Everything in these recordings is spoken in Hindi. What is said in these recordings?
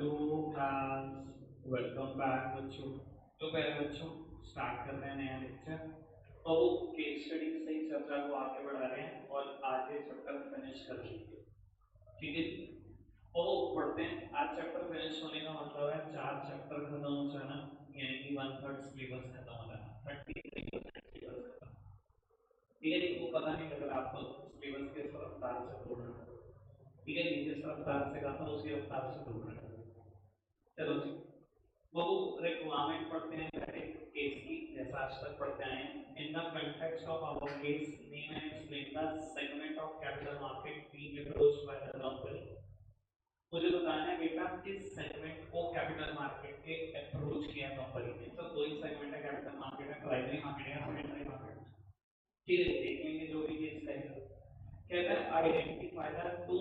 हेलो क्लास, वेलकम बैक बच्चों। तो पहले बच्चों स्टार्ट कर रहे हैं नया लेक्चर। तो केस स्टडी से ही चर्चा को आगे बढ़ा रहे हैं और आज ये चैप्टर फिनिश कर लेंगे। ठीक है जी। तो पढ़ते हैं। आज चैप्टर फिनिश होने का मतलब है 4 चैप्टर खत्म हो जाना, यानी कि 1/3 सिलेबस खत्म हो जाना, 33% सिलेबस खत्म। ठीक है जी। तो पता नहीं लग रहा आपको सिलेबस किस रफ्तार से बढ़ रहा है। ठीक है जी। जिस रफ्तार से कहा था उसी रफ्तार से बढ़ रहा है। चलो जी। वो रिक्वायरमेंट पढ़ते हैं पहले केस की, जैसा आज तक पढ़ते आए हैं। In the context of our case name and explain the segment of capital market being approached by the company. मुझे बताना है बेटा किस सेगमेंट को कैपिटल मार्केट के अप्रोच किया कंपनी ने। तो दो ही सेगमेंट है कैपिटल मार्केट में, प्राइमरी मार्केट या सेकेंडरी मार्केट। ठीक है, देख लेंगे जो भी केस कहेगा। कहता है identify the two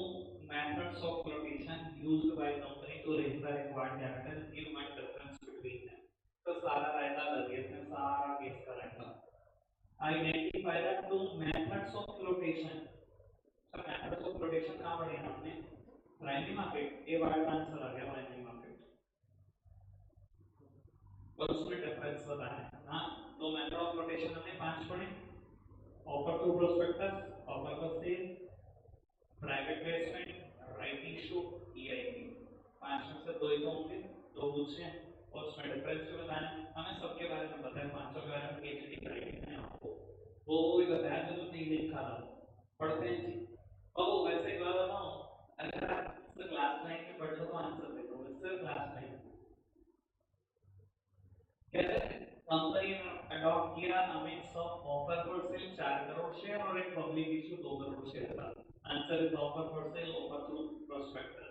methods of flotation used by company to raise the required capital, give what difference between them. तो सारा रायता कर दिया इसने, सारा केस का रायता। Identify the two methods of flotation. तो मेथड्स ऑफ फ्लोटेशन कहां पढ़े हैं हमने? Primary market. ए वाला आंसर आ गया, प्राइमरी मार्केट। और उसमें डिफरेंस बताना है। हाँ, तो मेथड ऑफ फ्लोटेशन हमने 5 पढ़े। Offer to prospectus, offer for sale, private placement, right issue, EIP. 5 में से 2 ही तो होंगे, 2 पूछे हैं और उसमें डिफरेंस भी बताना है। हमें सबके बारे में पता है, 500 के बारे में पीएचडी कराई है आपको। वो भी बताया जो तुमने नहीं देखा था। पढ़ते हैं जी। और वो वैसे एक बात बताऊं, अगर आप क्लास 9 में पढ़ लो तो आंसर दे दो, सिर्फ क्लास 9। कहते हैं कंपनी ने अडॉप्ट किया अ mix of offer for cell 4 crore share और एक पब्लिक इशू 2 करोड़ शेयर था। Answer is offer for cell, offer through prospectus.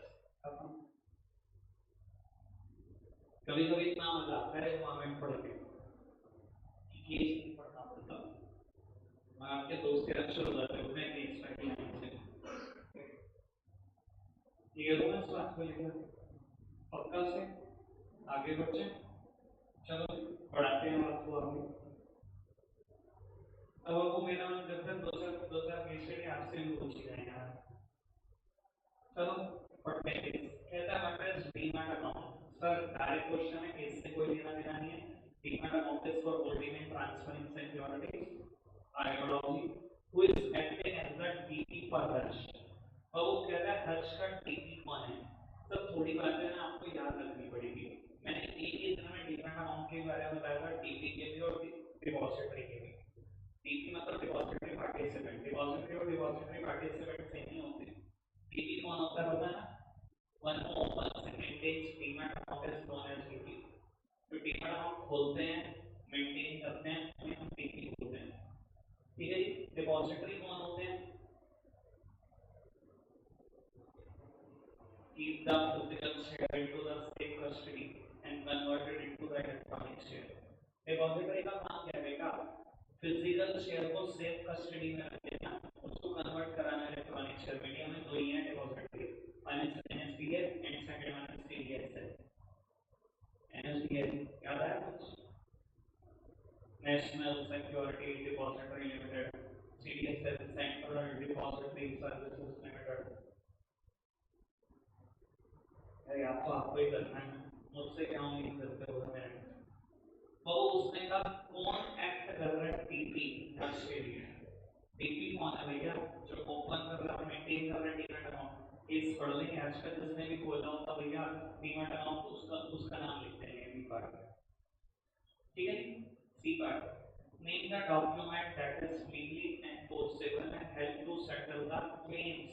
कभी कभी इतना मजा आता है गवर्नमेंट पढ़ के कि केस नहीं पढ़ना पड़ता। मैं आपके दोस्त के अक्षर हो जाते हैं उन्हें केस स्टडी से। क्लियर हुआ इस बात को लेकर? पक्का से आगे बढ़ते। चलो बढ़ाते हैं बात को आगे। अब आपको मेरा मन करता है दो चार केस स्टडी आपसे भी पूछी जाए यार। चलो पढ़ते हैं। कहता है what is demat account. Sir direct question है, केस से कोई लेना देना नहीं है। Demat account is for holding and transferring securities. Ideology. Who is acting as the DP for Harsh. और वो कहता है हर्ष का डीपी कौन है। सब थोड़ी बातें ना आपको याद रखनी पड़ेगी। मैंने एक ही दिन में डीमैट अकाउंट के बारे में बताया था, डीपी के भी और डिपॉजिटरी के भी। डीपी मतलब डिपॉजिटरी पार्टिसिपेंट, डिपॉजिटरी और डिपॉजिटरी पार्टिसिपेंट सेम ही होते हैं। डीपी कौन होता है पता है ना? One open seconds demat account is known as DP. जो डीमैट अकाउंट खोलते हैं, मेंटेन करते हैं, उन्हें हम डीपी बोलते हैं। ठीक है जी। डिपॉजिटरी कौन होते हैं? keep the physical share into the safe custody and convert it into the electronic share. Depository का काम क्या है बेटा? फिजिकल शेयर को सेफ कस्टडी में रख देना, उसको कन्वर्ट कराना इलेक्ट्रॉनिक शेयर में। हमें दो ही है depository, one is NSDL and second one is CDSL. NSDL याद आया कुछ? National security depository limited. CDSL central depository services limited. अरे आप तो आपको ही करना है, मुझसे क्या उम्मीद करते हो मेरे। तो उसने कहा कौन एक्ट कर रहा है टीपी हर्ष के लिए। टीपी कौन है भैया? जो ओपन कर रहा है, मेंटेन कर रहा है डीमैट अकाउंट। इस पढ़ लेंगे आज का, जिसने भी खोला होगा भैया डीमैट अकाउंट, उसका उसका नाम लिखते हैं बी पार्ट। ठीक है जी। C part. Name the document that is legally enforceable and help to settle the claims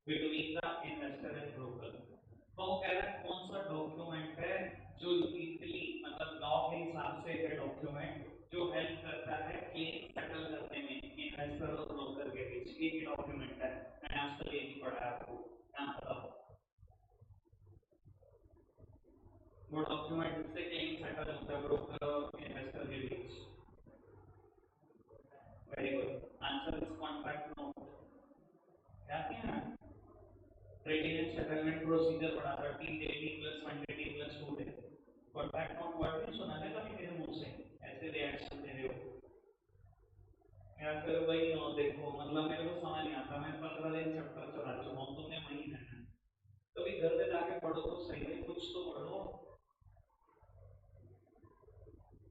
between the investor and broker। तो वो कह रहा है कौन सा डॉक्यूमेंट है जो लीगली मतलब लॉ के हिसाब से है डॉक्यूमेंट जो हेल्प करता है क्लेम सेटल करने में इन्वेस्टर और ब्रोकर के बीच। एक ही डॉक्यूमेंट है, मैंने आज तक ये नहीं पढ़ा है आपको। नाम बताओ वो डॉक्यूमेंट जिससे क्लेम सेटल होता है ब्रोकर और इन्वेस्टर के बीच। Very good, answer is contract note. याद है ना? ट्रेडिंग एंड सेटलमेंट प्रोसीजर पढ़ा था, T80 + 180 + 2 day. Contract note word नहीं सुना है कभी मेरे मुंह से? ऐसे रिएक्शन दे रहे हो या फिर वही हो देखो, मतलब मेरे को समझ नहीं आता। मैं 15 दिन चैप्टर चला चुका हूँ, तुमने वही रहना है। कभी घर पे जाके पढ़ो तो सही है, कुछ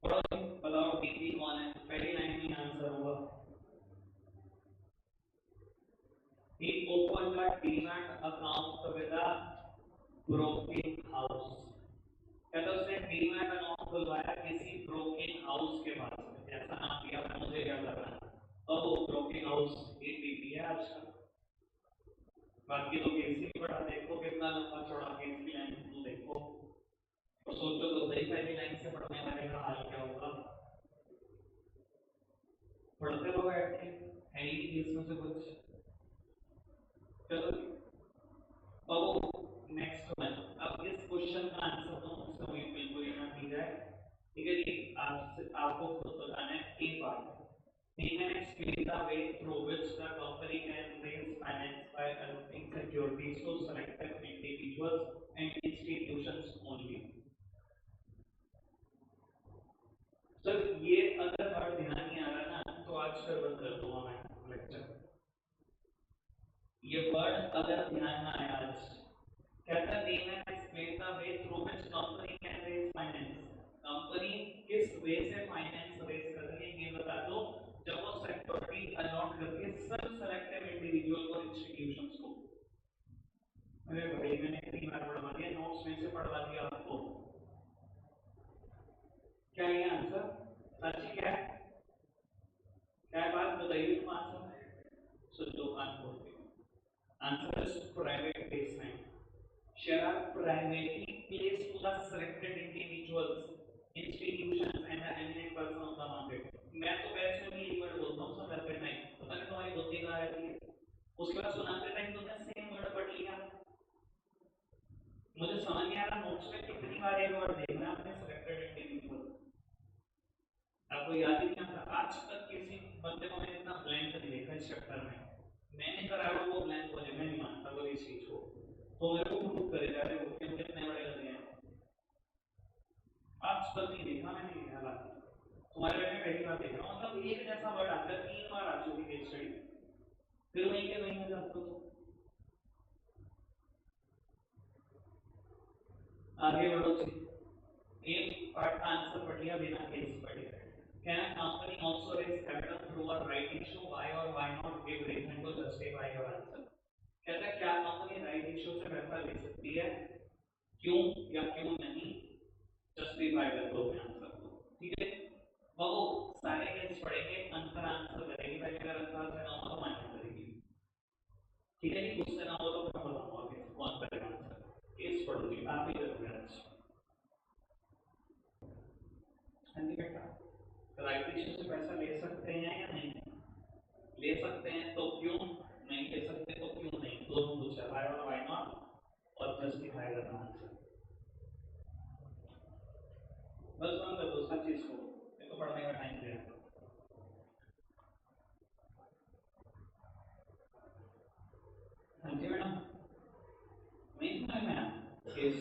बताओ डीपी कौन है? पहली लाइन में आंसर होगा। He opened a demat account with a broking house। कहता उसने डीमैट अकाउंट खुलवाया किसी ब्रोकिंग हाउस के पास में। ऐसा नाम दिया था, मुझे क्या करना है? अब वो ब्रोकिंग हाउस ये डीपी है आज का। बाकी तो केस ही बड़ा, देखो कितना लंबा चौड़ा केस की लाइन तुम देखो और सोचो तो सही पहली लाइन से पढ़ने वाले का हाल क्या होगा। पढ़ते रहो बैठ के, है ही नहीं इसमें से कुछ। चलो अब नेक्स्ट वन। अब इस क्वेश्चन का आंसर तो मुझसे वही बिल्कुल ही ना की जाए, ठीक है जी। आपको खुद बताना है के part. He can explain the way through which the company can raise finance by allotting securities to selected individuals and institutions only। Sir ये अगर वर्ड ध्यान नहीं आ रहा ना तो आज फिर बंद कर दूंगा मैं लेक्चर। ये वर्ड अगर ध्यान ना आया आज, कहता है they can explain the way through which company can raise finance। Company किस वे से फाइनेंस रेज कर रही है ये बता दो, जब वो सिक्योरिटी अलॉट करके सब सेलेक्टिव इंडिविजुअल और इंस्टीट्यूशंस को। अरे भाई मैंने इतनी बार पढ़वा दिया, नोट्स में से पढ़वा दिया आपको। क्या ये आंसर सच क्या है? क्या बात बताइए तुम आंसर। सो जो answer is private placement. Share are primarily placed to the selected individuals, institutions and the eminent person of the market। मैं तो वैसे भी एक वर्ड बोलता हूँ सब करते टाइम, पता नहीं तुम्हारी बुद्धि कहाँ रहती है। उसके बाद सुनाते टाइम तुमने सेम वर्ड पढ़ लिया। मुझे समझ नहीं आ रहा नोट्स में कितनी बार एक वर्ड देखना है अपने सेलेक्टेड इंडिविजुअल। आपको याद ही नहीं आता। आज तक किसी बंदे को मैंने इतना ब्लैंक नहीं देखा इस चक्कर में। मैंने कराया वो ब्लैंक मुझे, मैं नहीं मानता वो इस चीज को, तो मेरे को प्रूव करे जा रहे हो कि कितने बड़े लगे हैं। आज तक नहीं देखा मैंने ये हालात, तुम्हारे में पहली बार देख रहा हूँ। मतलब एक जैसा वर्ड आता है 3 बार आ चुकी केस स्टडी, फिर वहीं के वहीं हो जाता हूँ। आगे बढ़ो जी। एक पार्ट का आंसर पढ़ लिया बिना केस पढ़े। Can a company also raise capital through a right issue? Why or why not give reason to justify your answer? कहता है क्या कंपनी राइट इशू से पैसा ले सकती है, क्यों या क्यों नहीं, जस्टिफाई कर दो आंसर को, ठीक है। वो सारे केस पढ़ेंगे, अंतर आंसर करेगी, पहले अगर अंतर से ना हो तो माइनस करेगी, ठीक है जी। उससे ना हो तो मैं बताऊंगा कि कौन करेगा आंसर। केस पढ़ो जी, आप ही करोगे आज। हाँ जी बेटा, राइट इशू से पैसा ले सकते हैं या नहीं? ले सकते हैं तो क्यों, नहीं ले सकते तो क्यों नहीं, दोनों पूछा, व्हाई और व्हाई नॉट और जस्टिफाई करना आंसर। बस बंद कर दो सब चीज को, ये तो पढ़ने का टाइम दिया। हाँ जी मैडम, नहीं समझ में आया केस?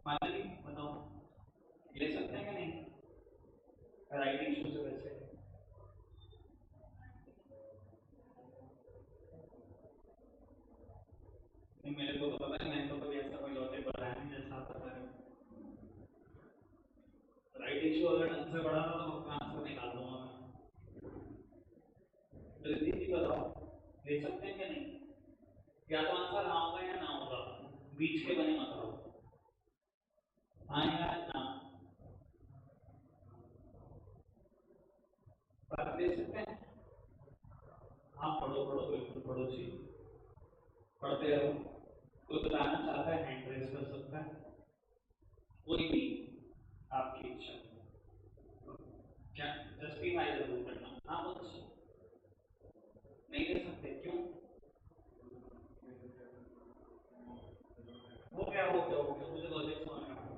फाइनली बताओ ले सकते हैं कि नहीं राइट इशू से पैसे? नहीं मेरे को तो पता नहीं, तो कभी ऐसा कोई लॉजिक बताया नहीं जैसा आप बता रहे हो। राइट इशू अगर ढंग से पढ़ा था तो मैं आंसर निकाल दूंगा मैं। जल्दी जी बताओ ले सकते हैं कि नहीं? या तो आंसर हाँ होगा या ना होगा, बीच के बने मत रहो। हाँ या ना बात ले सकते हैं। हाँ पढ़ो पढ़ो बिल्कुल पढ़ो जी, पढ़ते रहो। कोई बताना चाहता है हैंड रेज कर सकता है, कोई भी आपकी इच्छा। क्या जस्टिफाई जरूर करना। हाँ बच्चे नहीं ले सकते क्यों? वो क्या हो गया मुझे लॉजिक समझ में आ रहा।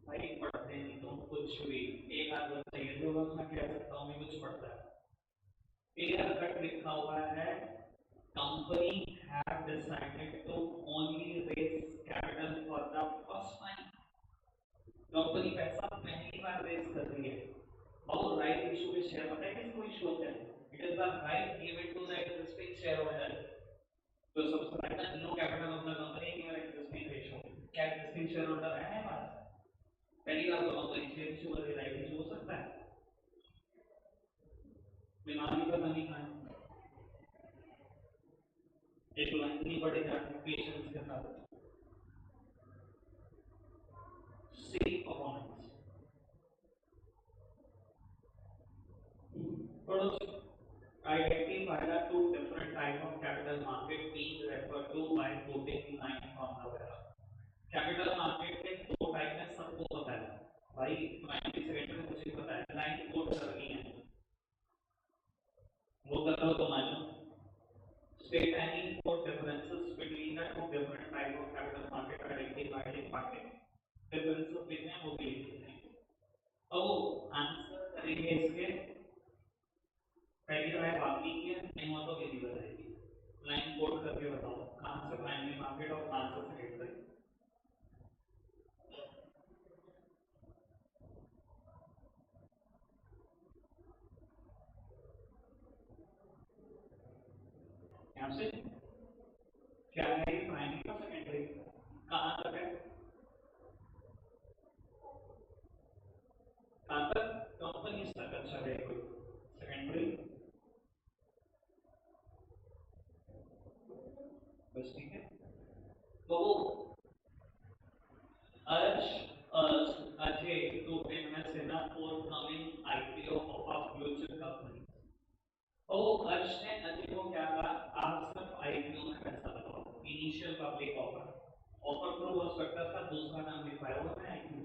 भाई पढ़ते नहीं तुम कुछ भी, एक आध बच्चा ये जो बस मैं कह सकता हूँ मैं कुछ पढ़ता है। क्लियर कट लिखा हुआ है, company have decided to only raise capital for the first time. Company पैसा पहली बार रेज कर रही है और राइट इशू के शेयर पता है किसको इशू होता है? It is the right given to the existing share holder to subscribe the new capital of the company in your existing ratio। क्या existing shareholder है हमारे पास? पहली बार बताऊँ तो इनिशियल इशू और राइट इशू हो सकता है, बीमारी का नहीं खाएं, एक लाइन नहीं पड़ेगा पेशेंस के साथ, safe performance. Identify the two different types of capital market being referred to by quoting line from the graph. Capital market के दो टाइप है, सबको पता है भाई, 90 सेकंड में मुझे पता है, लाइन कोड करनी है, वो कर लो तो मालूम। State any four differences between the two different types of capital market identified in market. Differences कितने हैं वो भी लिख देते हैं। अब आंसर करेंगे इसके, पहली ट्राई बाकी की है, नहीं हुआ तो विधि बताएगी। लाइन कोड करके बताओ कहाँ से प्राइमरी मार्केट और कहाँ से सेकेंडरी। यहाँ से क्या है, प्राइमरी और सेकेंडरी कहाँ तक है, कहाँ तक, कंपनी तक। अच्छा वेरी गुड। सेकेंडरी बस ठीक है। तो Arsh Ajay to invest in a forthcoming IPO of a future company. ओ अर्श ने अजय को क्या कहा, आप सिर्फ आईपीओ में पैसा लगाओ, initial public offer, offer through prospectus का दूसरा नाम लिखवाया हुआ है, आईपीओ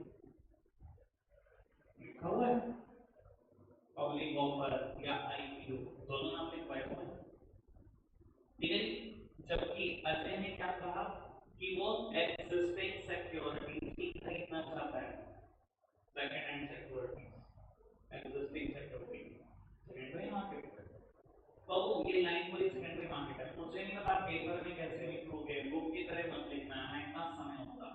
लिखा हुआ है, पब्लिक ऑफर या आईपीओ दोनों नाम लिखवाए हुए हैं, ठीक है। जबकि अजय ने क्या कहा कि वो एक्सिस्टिंग सिक्योरिटीज की खरीदना चाहता है, second hand securities, existing securities secondary market. तो ये लाइन पूरी सेकेंडरी मार्केट है। मुझे नहीं पता पेपर में कैसे लिखोगे, बुक की तरह मत लिखना है, इतना समय होगा।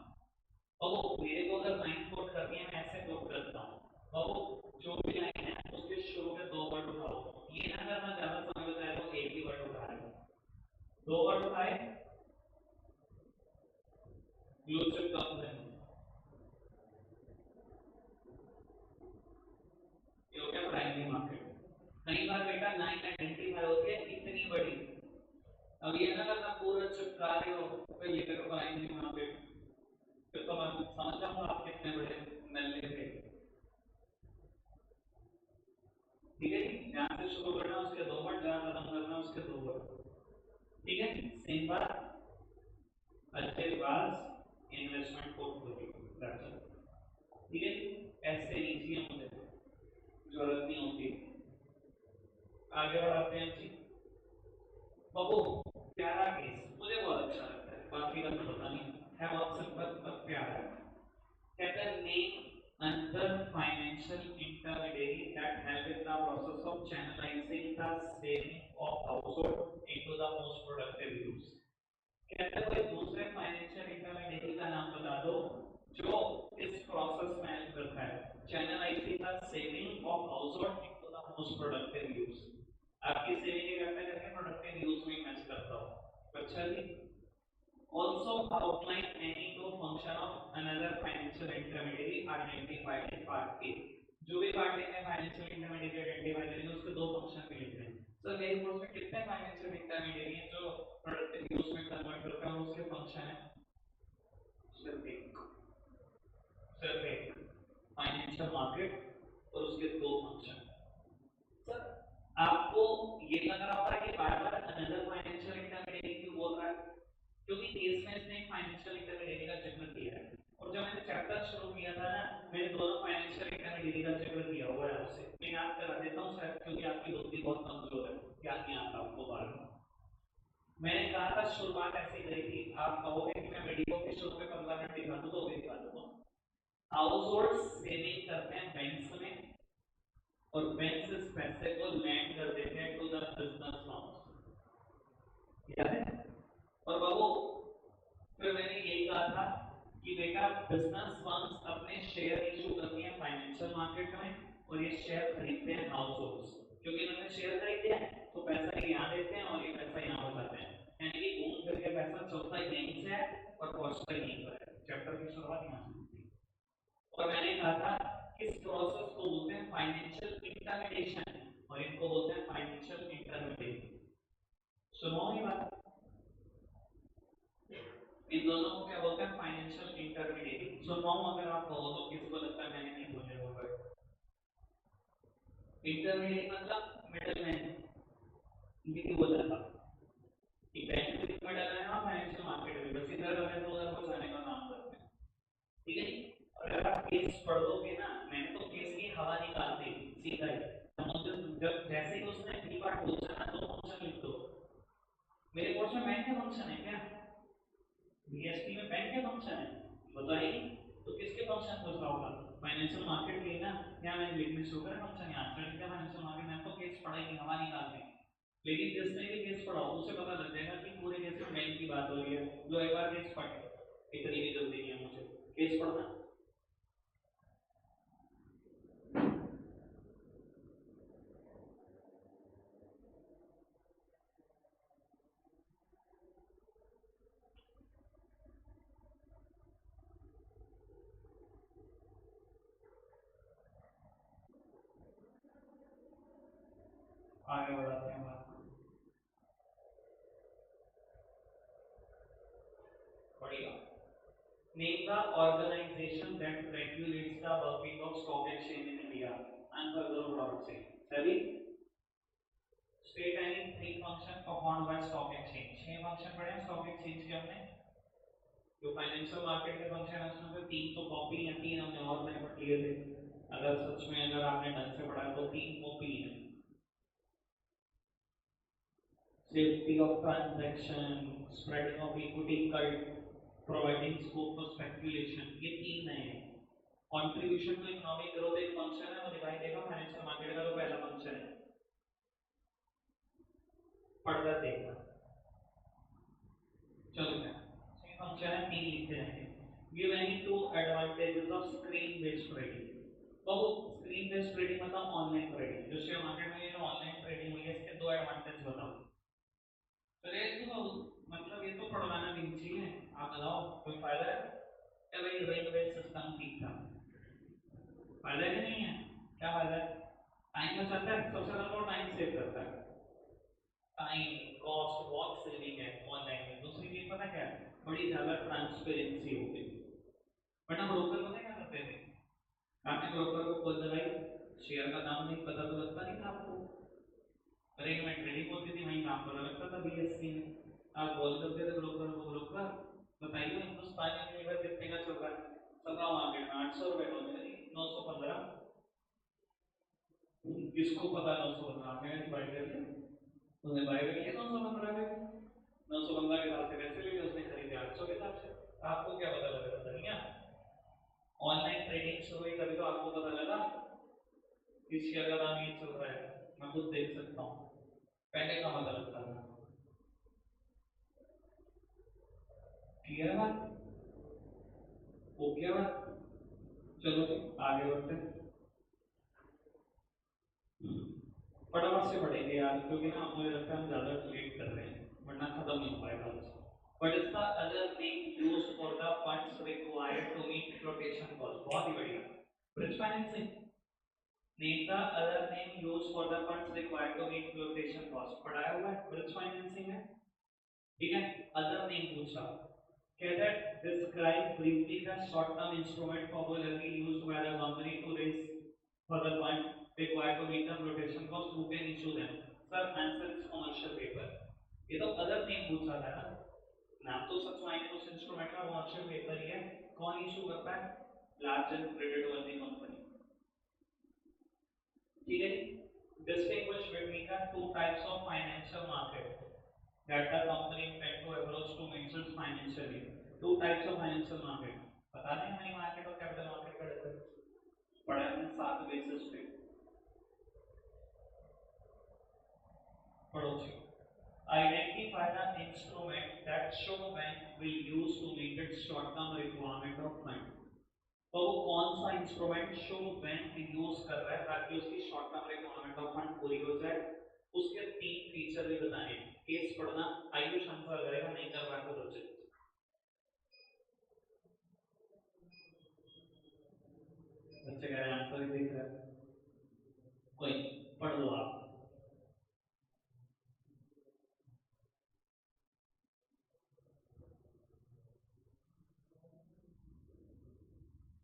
तो मेरे को अगर लाइन कोड करनी है मैं ऐसे कोड करता हूँ, तो जो भी लाइन है उसके शुरू में दो वर्ड उठाओ, ये ना करना ज्यादा समय बताए तो एक ही वर्ड उठा रहे, दो वर्ड उठाए, फ्यूचर कंपनी, ये हो गया प्राइमरी मार्केट। कई बार बेटा लाइन आइडेंटिफाई होती है इतनी बड़ी, अब ये ना करना पूरा चिपका रहे हो तो ये करो प्राइमरी मार्केट, फिर तो मैं समझ जाऊंगा आप कितने बड़े नल्ले थे, ठीक है। यहाँ से शुरू करना, उसके दो वर्ड, जहाँ खत्म करना उसके दो वर्ड, ठीक है। सेम बात अच्छे पास इन्वेस्टमेंट पोर्टफोलियो, ठीक है। ऐसे लीजिए, मुझे जरूरत नहीं होती। आगे बढ़ाते हैं जी। बाबू प्यारा केस मुझे बहुत अच्छा लगता है, बाकी का तो पता नहीं है, बहुत सिंपल पर प्यारा है। कहते हैं name another financial intermediary that help in the process of channelizing the saving of household into the most productive use। कहते हैं कोई दूसरे फाइनेंशियल इंटरमीडिएरी का नाम बता दो जो इस प्रोसेस में हेल्प करता है, channelising the saving of household into the most productive use. आपकी सेविंग करते करके प्रोडक्टिव यूज में इन्वेस्ट करता हूं। अच्छा जी, also outline any two function of another financial intermediary identified in part A। जो भी पार्ट में फाइनेंशियल इंटरमीडिएरी आइडेंटिफाई करेंगे उसके दो फंक्शन भी लिख रहे हैं। सर मेरे कोर्स में कितने फाइनेंशियल इंटरमीडिएरी हैं जो प्रोडक्टिव यूज में कन्वर्ट करते हैं, उसके फंक्शन है सिर्फ एक फाइनेंशियल मार्केट और उसके दो फंक्शन। सर आपको ये लग रहा होगा कि बार बार अनदर फाइनेंशियल इंटरमीडिएरी क्यों बोल रहा है, क्योंकि केस में इसने फाइनेंशियल इंटरमीडिएरी का जिक्र किया है, और जब मैंने चैप्टर शुरू किया था ना, मैंने दोनों फाइनेंशियल इंटरमीडिएरी का जिक्र किया हुआ है आपसे। मैं याद करा देता हूँ शायद, क्योंकि आपकी बुद्धि बहुत कमजोर है, याद नहीं आता आपको बार बार। मैंने कहा था शुरुआत ऐसी करी थी, आप कहोगे कि मैं वीडियो के शुरू में 15 मिनट दिखा दूं तो भी दिखा दूंगा। हाउस होल्ड सेविंग करते हैं बैंक्स में, और बैंक इस पैसे को लैंड कर देते हैं टू द बिजनेस फर्म्स, याद है। और बाबू फिर मैंने यही कहा था कि बेटा बिजनेस फर्म्स अपने शेयर इशू करती हैं फाइनेंशियल मार्केट में, और ये शेयर खरीदते हैं हाउस होल्ड्स, क्योंकि इन्होंने शेयर खरीदे हैं तो पैसा ये यहाँ देते हैं और ये पैसा यहाँ बचाते हैं, यानी कि घूम फिर के पैसा चलता यहीं से है और पहुंचता यहीं पर है। चैप्टर की शुरुआत यहाँ से होती है। और मैंने कहा था इस प्रोसेस को बोलते हैं फाइनेंशियल इंटरमीडिएशन और इनको बोलते हैं फाइनेंशियल इंटरमीडिएट। सुनो ये बात, इन दोनों को क्या बोलते हैं? Financial intermediate. सुनवाऊं अगर आप कहो तो? किसको लगता है मैंने नहीं बोले वो वर्ड? इंटरमीडिएट मतलब मिडिल मैन, ये बोला था कि बैंक में कितना डालना है और फाइनेंशियल मार्केट में बस इधर रहे तो उधर को जाने का काम करते हैं, ठीक है? अगर आप केस पढ़ दोगे ना, मैंने तो केस की हवा निकाल दी सीधा ही। जब जैसे ही उसने बी पार्ट पूछा ना तो फंक्शन लिख दो। मेरे कोर्स में बैंक के फंक्शन है क्या? बीएसटी में बैंक के फंक्शन है, बताइए। तो किसके फंक्शन पूछ रहा होगा? फाइनेंशियल मार्केट के ना, या मैंने लिखने शुरू करा फंक्शन यहाँ से लिखा फाइनेंशियल मार्केट। मैं तो केस पढ़ाई की हवा निकाल दी, लेकिन जिसने भी केस पढ़ा उसे पता लग जाएगा कि पूरे केस में बैंक की बात हो रही है। जो एक बार केस पढ़े, इतनी भी जल्दी नहीं है मुझे केस पढ़ना। आगे बढ़ाते हैं बात, बढ़िया। Name the organization that regulates the working of stock exchange in India and further abroad से। सभी state any three function performed by stock exchange। 6 function पढ़े हैं स्टॉक एक्सचेंज के हमने। जो फाइनेंशियल मार्केट के फंक्शन है उसमें से 3 तो कॉपी है, 3 हमने और मैंने पढ़ लिए थे। अगर सच में अगर आपने ढंग से पढ़ा तो 3 कॉपी है। Safety of transaction, spreading of equity cult, providing scope for speculation, ये 3 नए हैं। कंट्रीब्यूशन टू इकोनॉमिक ग्रोथ एक फंक्शन है, वो दिखाई देगा फाइनेंशियल मार्केट का, तो पहला फंक्शन है। पढ़कर देखना, चलो क्या फंक्शन है, 3 लिखते रहेंगे। Give any 2 advantages of screen based trading. तो स्क्रीन बेस्ड ट्रेडिंग मतलब ऑनलाइन ट्रेडिंग, जो शेयर मार्केट में ये जो ऑनलाइन ट्रेडिंग हुई है इसके 2 एडवांटेज बताओ। अरे तो मतलब ये तो पढ़वाना नहीं चाहिए, आप बताओ कोई फायदा है? क्या भाई रेट बेस्ड सिस्टम ठीक था, फायदा ही नहीं है। क्या फायदा है? टाइम बचाता है, सबसे ज्यादा तो टाइम सेव करता है। टाइम कॉस्ट बहुत सेविंग है ऑनलाइन में। दूसरी चीज पता क्या है? बड़ी ज्यादा ट्रांसपेरेंसी हो गई। वरना ब्रोकर पता क्या करते थे? आपने ब्रोकर को खोल लगाई, शेयर का दाम नहीं पता तो लगता नहीं था आपको। अरे मैं ट्रेडिंग होती थी वहीं काम पता लगता था बीएससी में। आप बोल करते थे ब्रोकर को, ब्रोकर बताइए हिंदुस्तानी यूनिलीवर कितने का चल रहा है? सत्रह मार्केट में 800 रुपए होने 915। किसको पता 915 में बाई करके? उसने बाई कर लिया 915 में। 915 के हिसाब से कैसे लिए? उसने खरीदे 800 के हिसाब से। आपको क्या पता लग रहा था? नहीं, ऑनलाइन ट्रेडिंग शुरू हुई तभी तो आपको पता लगा कि शेयर का दाम ये चल रहा है। मैं खुद देख सकता हूँ, पहले का पता लगता था। क्लियर बात? हो गया बात? चलो आगे बढ़ते हैं, फटाफट से पढ़ेंगे यार, क्योंकि ना मुझे लगता है हम ज्यादा लेट कर रहे हैं, वरना खत्म नहीं हो पाएगा। What is the other name used for the funds required to meet flotation cost? बहुत ही बढ़िया, bridge financing. Name the other name used for the funds required to meet flotation cost। पढ़ाया हुआ है, ब्रिज फाइनेंसिंग है, ठीक है। अदर नेम पूछा, कहता है describe briefly the short term instrument popularly used by the company to raise for the fund required to meet the flotation cost, who can issue them? Sir, answer is commercial paper। ये तो अदर नेम पूछा था ना, नाम तो सच मायने उस इंस्ट्रूमेंट का कमर्शियल पेपर ही है। कौन इशू करता है? लार्ज एंड क्रेडिट वर्दी कंपनी, ठीक है। Distinguish between the two types of financial market that the company intend to approach to mentions financially। two types of financial market बता दें, मनी मार्केट और कैपिटल मार्केट का डिफरेंस पढ़ा हमने 7 बेसिस पे। पढ़ो जी। Identify the instrument that show bank will use to meet its short term requirement of fund। तो वो कौन सा इंस्ट्रूमेंट शो बैंक यूज कर रहा है ताकि उसकी short term requirement of fund पूरी हो जाए? उसके 3 फीचर भी बताने। केस पढ़ना, आयुष आंसर करेगा, नहीं कर रहा तो रुचि।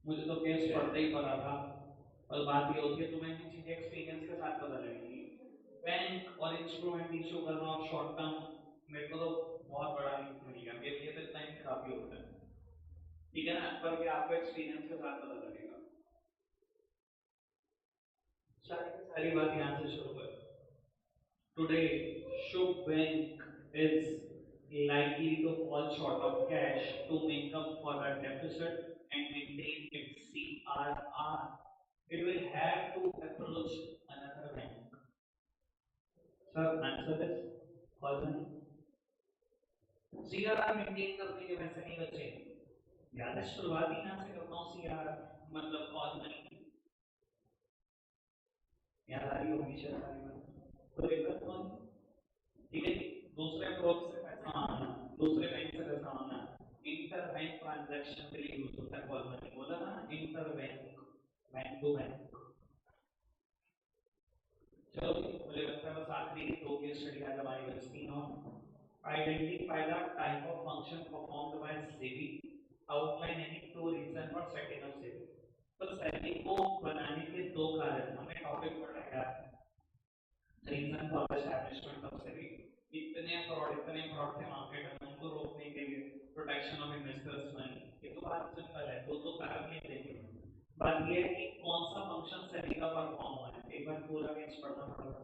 मुझे तो केस पढ़ते ही पड़ा था। और बात ये होती है तुम्हें भी चीजें एक्सपीरियंस के साथ पता लगेगी। बैंक और इंस्ट्रूमेंट इशू करना और शॉर्ट टर्म, मेरे को तो बहुत बड़ा हिंट मिल गया, मेरे लिए तो इतना हिंट काफी होता है। ठीक है ना, पर ये आपको एक्सपीरियंस के साथ पता लगेगा। सारी बात यहाँ से शुरू कर। Today, Shub Bank is likely to fall short of cash to make up for the deficit and maintain its CRR. It will have to approach another bank. Sir, answer this. Call the name. CRR maintain करने के वैसे नहीं बचे। याद है शुरुआत ही यहाँ से करता हूँ। CRR मतलब call the name। याद आ रही होगी शायद सारी बात। तो दिक्कत कौन? ठीक है, दूसरे ब्रोक से पैसा मांगना, दूसरे बैंक से पैसा मांगना, इंटर बैंक ट्रांजैक्शन के लिए यूज होता है। कॉल मैंने बोला ना, inter bank, bank to bank. चलो मुझे लगता है बस आखिरी दो केस स्टडी आज हमारी बचती हैं। Identify the type of function performed by SEBI, outline any two reason for setting up SEBI. तो सेबी को बनाने के दो कारण हमें टॉपिक पढ़ाया है। Reason for establishment of SEBI, इतने फ्रॉड थे मार्केट में, उनको रोकने के लिए प्रोटेक्शन ऑफ इन्वेस्टर्स मनी। ये तो बात सिंपल है, दो तो कारण नहीं देंगे। बात ये है कि कौन सा फंक्शन सेबी का परफॉर्म हुआ है, एक बार पूरा केस पढ़ना पड़ेगा।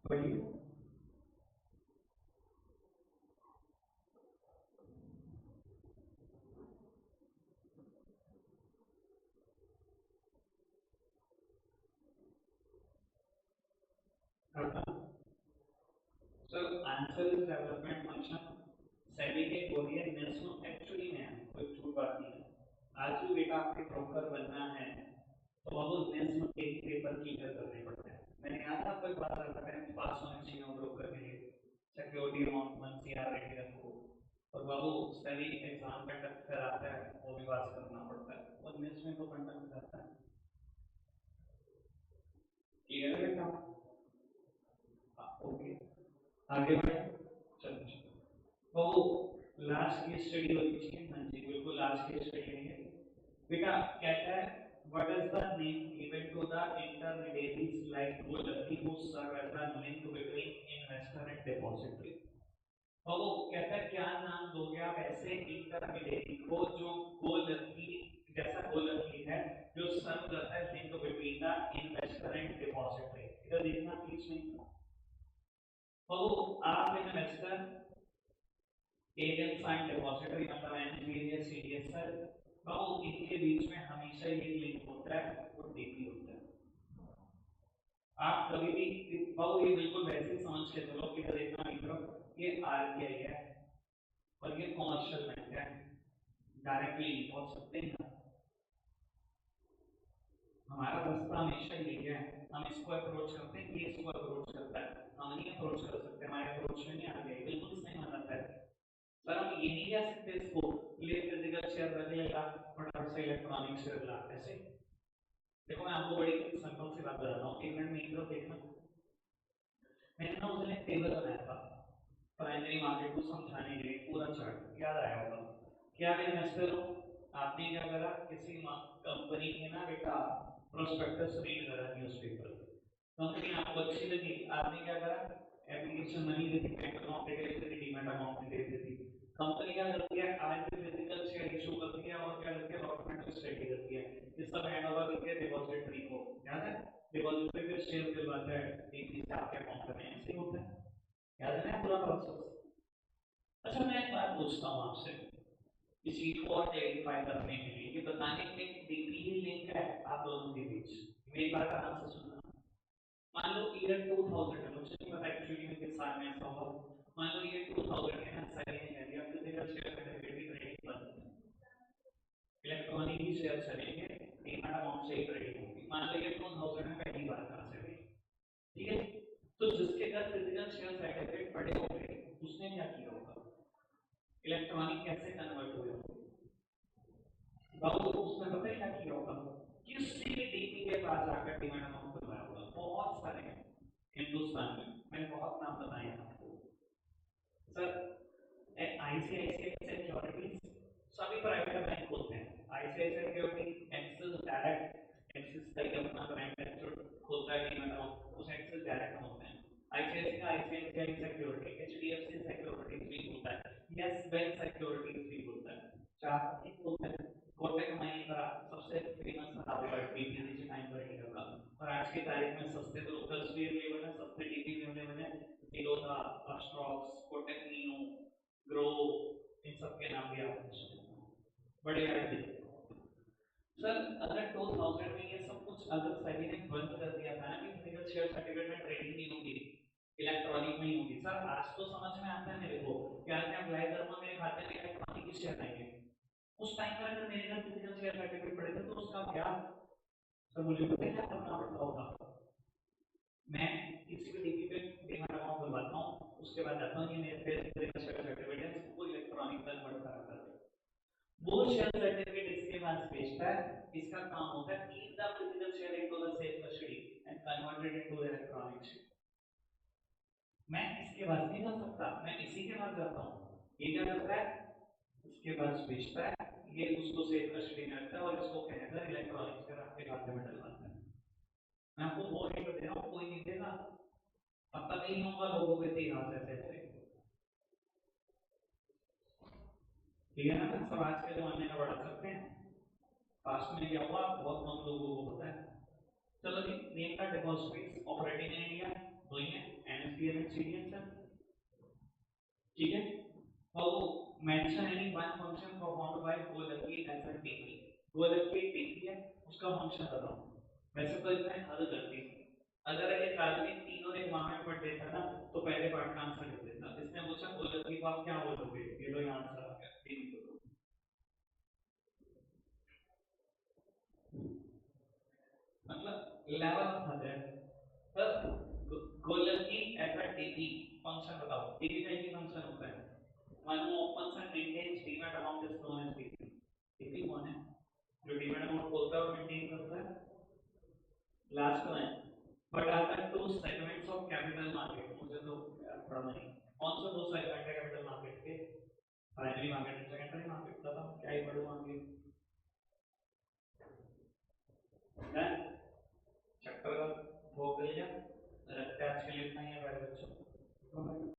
पढ़िए। Sir answer is development function. SEBI के कोरियर नेशनल एक्चुअली में है, कोई झूठ बात नहीं है। आज भी बेटा आपके ब्रोकर बनना है तो बाबू नेशनल के पेपर क्लियर करने पड़ते हैं। मैंने कहा था आपको एक बात करता है, पास होने चाहिए ब्रोकर के लिए सिक्योरिटी अमाउंट 1 CR रेडी रखो। और बाबू सेबी एग्जाम का टक्कर आता है, वो भी पास करना पड़ता है, और नेक्स्ट में तो कंडक्ट करता है। क्लियर है बेटा? ओके, आगे बढ़े। चलो तो लास्ट की स्टडी होनी चाहिए। हाँ जी बिल्कुल, लास्ट की स्टडी है बेटा। कहता है what is the name given to the intermediaries like गोलकी who serve as the link between investor and depository. और वो कहता है क्या नाम दोगे आप ऐसे इंटरमीडिएरी को जो गोलकी जैसा गोलकी है, जो सर्व करता है link between the investor and depository. इधर देखना प्लीज में। और आप इन्वेस्टर एजेंट फाइंड डिपॉजिटरी मतलब एनपीएस सीडीएसएल, तो इनके बीच में हमेशा ये लिंक होता है, वो डीपी होता है। आप कभी भी बाबू ये बिल्कुल वैसे ही समझ के चलो कि देखना मित्रों, ये आरबीआई है और ये कमर्शियल बैंक है, डायरेक्टली पहुंच सकते हैं। हमारा रास्ता हमेशा यही है, हम इसको अप्रोच करते हैं, ये इसको अप्रोच करता है, हम नहीं अप्रोच कर सकते, हमारे अप्रोच में नहीं आ गए, बिल्कुल सही मानता है। पर हम ये नहीं कह सकते इसको ले फिजिकल शेयर रख लेगा फटाफट से इलेक्ट्रॉनिक शेयर ला ऐसे। देखो मैं आपको बड़ी सिंपल सी बात बताता हूँ, एक मिनट में इधर देखना। मैंने ना उसने टेबल बनाया था प्राइमरी मार्केट को समझाने के लिए, पूरा चार्ट याद आया होगा। क्या मैं इन्वेस्टर हूँ, आपने क्या करा, किसी कंपनी के ना बेटा प्रोस्पेक्टस रीड करा न्यूज़पेपर, कंपनी आपको अच्छी लगी, आपने क्या करा, एप्लीकेशन मनी देती, बैंक अकाउंट दे देती, डीमैट अकाउंट दे देती। कंपनी क्या करती है, आज भी फिजिकल शेयर इशू करती है और क्या करती है, डॉक्यूमेंट रेडी करती है, ये सब हैंड ओवर करती है डिपॉजिटरी को। याद है, डिपॉजिटरी पे शेयर दिलवाता है, एक चीज आपके अकाउंट में ऐसे होता है। याद है ना पूरा प्रोसेस? अच्छा मैं एक बात पूछता हूँ आपसे, इस चीज को और क्लैरिफाई करने के लिए, ये बताने के लिए डीपी ही लिंक है आप दोनों के बीच। मेरी बात आराम से सुनना। मान लो ईयर 2000 है, मुझे नहीं पता एक्चुअली में किस साल में ऐसा हुआ। मान लो ईयर 2000 है, सही नहीं है, या फिजिकल उसने क्या किया होगा, इलेक्ट्रॉनिक कैसे कन्वर्ट हुए होंगे, बाबू उसने पता है क्या किया होगा, किसी भी डीपी के पास जाकर डिमांड अकाउंट खुलवाया होगा। बहुत सारे हैं हिंदुस्तान में, मैंने बहुत नाम बताए हैं आपको। सर आईसीआईसीआई सिक्योरिटीज सभी प्राइवेट बैंक होते हैं। ICICI security, axis direct, axis का ही अपना ब्रांड है जो खोलता है डीमैट अकाउंट, उस एक्सिस डायरेक्ट होते हैं। आईसीआईसीआई का आईसीआईसीआई सिक्योरिटी, एचडीएफसी सिक्योरिटीज भी होता है, यस बैंक सिक्योरिटीज भी होता है, चार एक होता है। कोटक महिंद्रा सबसे फेमस नाम है बीपीसीजी टाइम पर इंडिया का, और आज की तारीख में सस्ते तो लोकल्स भी अवेलेबल है, सस्ते डीपी भी अवेलेबल है। टिलोटा, अस्ट्रॉक्स, कोटक नीनो, ग्रो, इन सब के नाम भी आपने सुने, बड़े बड़े। सर अगर 2000 में ये सब कुछ अगर सेबी ने बंद कर दिया था ना कि फिजिकल शेयर सर्टिफिकेट में ट्रेडिंग नहीं होगी, इलेक्ट्रॉनिक में ही होगी, सर आज तो समझ में आता है मेरे को कि आज मैं अप्लाई करूंगा मेरे खाते में इलेक्ट्रॉनिक ही शेयर आएंगे। उस टाइम पर अगर मेरे घर फिजिकल शेयर सर्टिफिकेट पड़े थे तो उसका क्या, सर मुझे पता है क्या करना पड़ता होगा। मैं किसी भी डीपी पे डीमैट अकाउंट खुलवाता हूँ, उसके बाद जाता हूँ ये मेरे फिजिकल शेयर सर्टिफिकेट है, इसको इलेक्ट्रॉनिक कन्वर्ट करा कर वो शेयर सर्टिफिकेट इसके पास भेजता है। इसका काम होता है keep the physical share into the safe custody and convert it into electronic share. मैं इसके पास नहीं जा सकता, मैं इसी के पास जाता हूँ। ये क्या करता है, इसके पास भेजता है, ये उसको सेफ कस्टडी में रखता है और इसको कहता है इलेक्ट्रॉनिक शेयर आपके खाते में डलवाता है। मैं आपको वो हिंट दे रहा हूँ, कोई नहीं देगा, अब तक नहीं होगा लोगों के इतिहास ऐसे। ठीक है ना, सब आज के जमाने का बढ़ा सकते हैं, पास्ट में क्या हुआ बहुत कम लोगों को पता है। चलो जी, name the depositories operating in India, दो ही है, एनएसडीएल एंड सीडीएल सर। ठीक है, और mention any one function performed bye गोलकी एज अ टीपी। गोलकी टीपी है, उसका फंक्शन बताओ। वैसे तो इसमें हद कर दी, अगर एक आदमी तीनों रिक्वायरमेंट पढ़ देता ना तो पहले पार्ट का आंसर लिख देता। इसने पूछा गोलकी को आप क्या बोलोगे, ये लो यहाँ आंसर आ गया, तीन बोलो। मतलब लेवल ऑफ हद सर। गोलकी एज अ टीपी फंक्शन बताओ, टीपी का एक फंक्शन होता है, one who opens and maintains demat account is known as DP। DP कौन है, जो डीमैट अकाउंट खोलता है और मेंटेन करता है। लास्ट में but are the two segments of capital market, मुझे तो पढ़ना नहीं कौन सा दो सेगमेंट है कैपिटल मार्केट के, primary market and secondary market, पता क्या ही पढ़ूं आगे। देन चैप्टर का भोग लिया, रखते आज के लिए इतना ही है बच्चों।